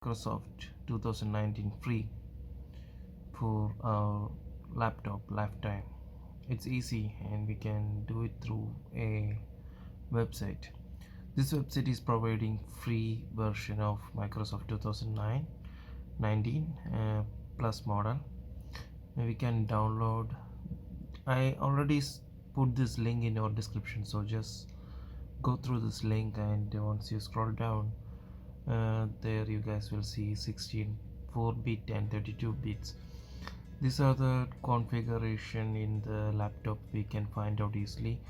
Microsoft 2019 free for our laptop lifetime. It's easy and we can do it through a website. This website is providing free version of Microsoft 2019 plus model. And we can download. I already put this link in our description, so just go through this link, and once you scroll down, there you guys will see 16 4-bit and 32 bits. These are the configuration in the laptop. We can find out easily.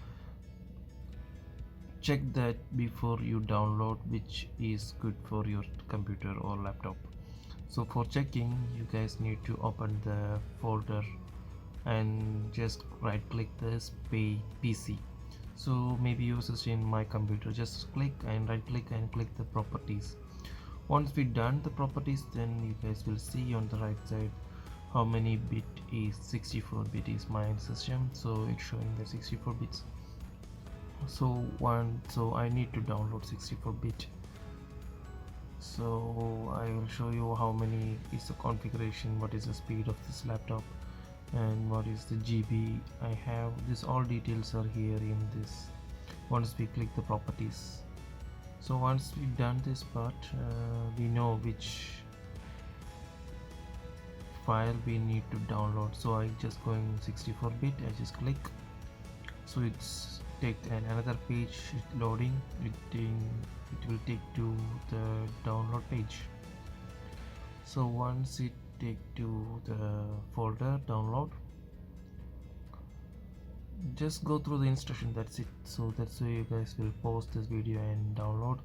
Check that before you download which is good for your computer or laptop. So for checking, you guys need to open the folder and just right click this PC. So maybe yours is in my computer. Just click and right click and click the properties. Once we done the properties, then you guys will see on the right side how many bit is 64 bit is my system, so it's showing the 64 bits. So I need to download 64 bit. So I will show you how many is the configuration, what is the speed of this laptop, and what is the GB I have. This all details are here in this once we click the properties. So once we've done this part, we know which file we need to download. So I just going 64 bit, I just click, so it's take another page loading. It will take to the download page. So once it take to the folder download, just go through the instruction, that's it. So that's why you guys will pause this video and download.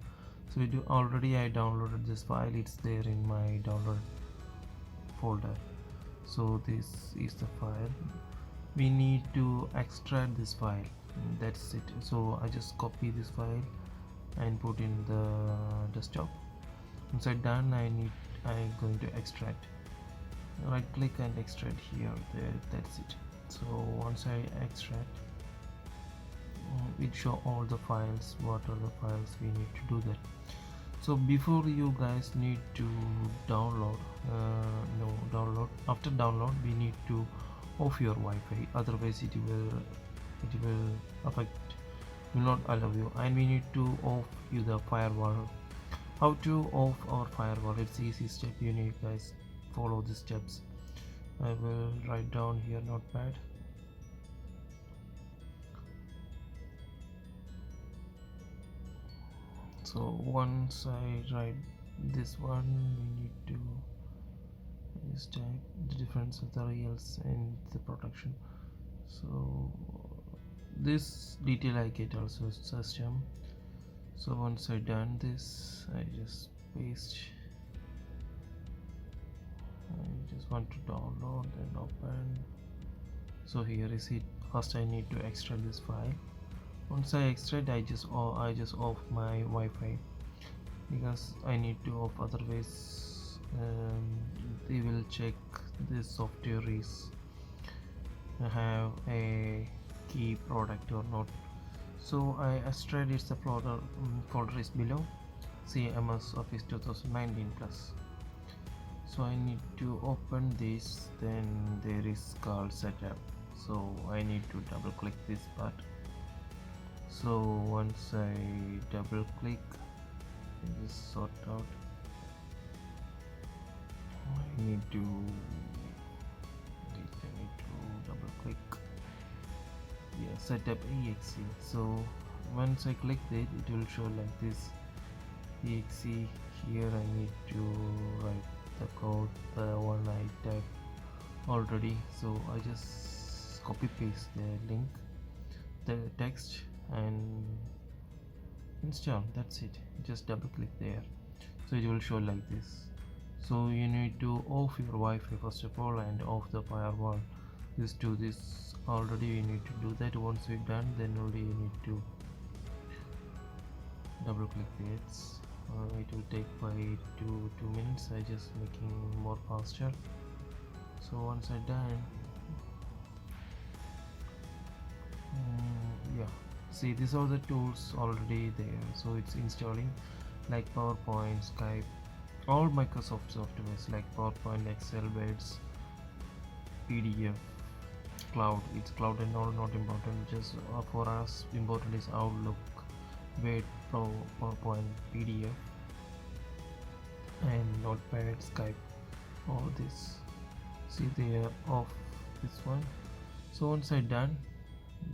So already I downloaded this file, it's there in my download folder. So this is the file. We need to extract this file, that's it. So I just copy this file and put in the desktop. Once I done, I'm going to extract. Right click and extract here, there, that's it. So once I extract, it show all the files, what are the files we need to do that. So before you guys need to download, after download we need to off your Wi-Fi, otherwise it will not allow you, and we need to off the firewall. How to off our firewall? It's easy step. You need guys follow the steps. I will write down here, notepad. So once I write this one, we need to just type the difference of the reals and the production. So this detail I get also system. So once I done this, I just paste. I just want to download and open. So here is it. First I need to extract this file. Once I extract, I just off my Wi-Fi, because I need to off, otherwise they will check this software is have a key product or not. So I extract, it's the folder is below, CMS Office 2019 plus. So I need to open this, then there is called setup. So I need to double click this part. So once I double click, just sort out. I need to double click. Yeah, setup exe. So once I click it, it will show like this. Exe. Here I need to write the code, the one I typed already. So I just copy paste the link, the text, and install. That's it. Just double click there, so it will show like this. So you need to off your Wi-Fi first of all and off the firewall. Just do this already. You need to do that. Once we're done, then only you need to double click it. It will take 5 to 2 minutes. I just making more faster. So once I done, yeah, see, these are the tools already there. So it's installing like PowerPoint, Skype, all Microsoft softwares like PowerPoint, Excel, Words, PDF, Cloud. It's Cloud and all not important. Just for us important is Outlook, Word, Pro, PowerPoint, PDF, and Notepad, Skype. All this. See, they are off this one. So once I done,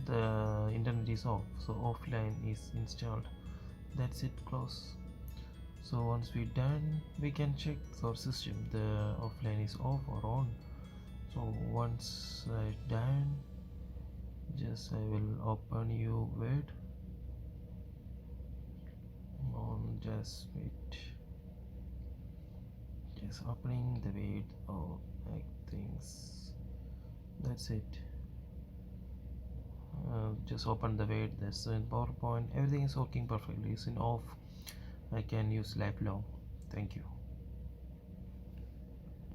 the internet is off. So offline is installed. That's it. Close. So once we done, we can check our system. The offline is off or on. So once I done, just I will open you Word on, just wait, just opening the Word. Oh, like things, that's it. Just open the Word. That's in PowerPoint, everything is working perfectly. It's in off. I can use lifelong. Thank you.